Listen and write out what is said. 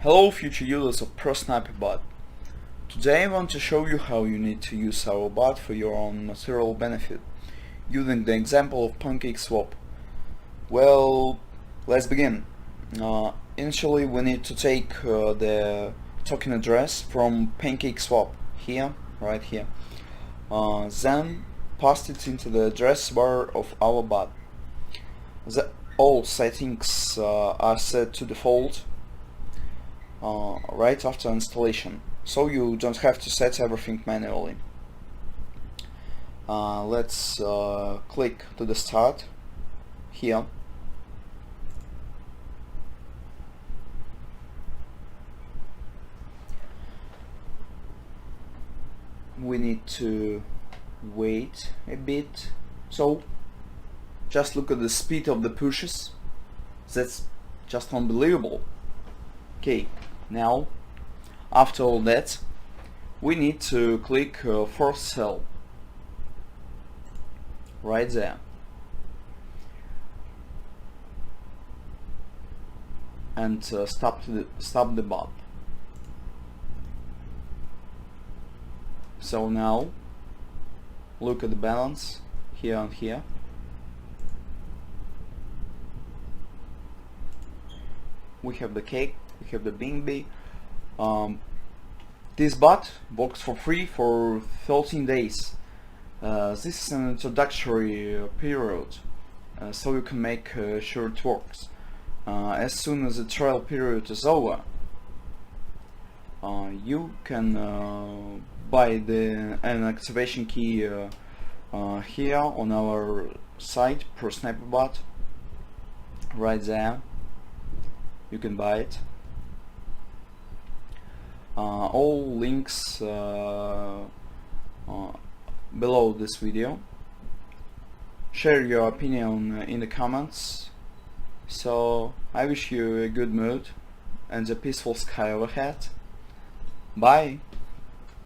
Hello future users of PantherSwap. Today I want to show you how you need to use our bot for your own material benefit, using the example of PancakeSwap. Well, let's begin. Initially we need to take the token address from PancakeSwap here, right here. Then paste it into the address bar of our bot. All settings are set to default right after installation, so you don't have to set everything manually. Let's click to the start here. We need to wait a bit, so just look at the speed of the pushes. That's just unbelievable. Okay, now after all that we need to click force sell right there, and stop the bot. So now look at the balance here and here. We have the cake, we have the Bing. This bot works for free for 13 days. This is an introductory period, so you can make sure it works. As soon as the trial period is over, you can buy an activation key here on our site, PantherSwap, right there. You can buy it. All links below this video. Share your opinion in the comments. So I wish you a good mood and a peaceful sky overhead. Bye.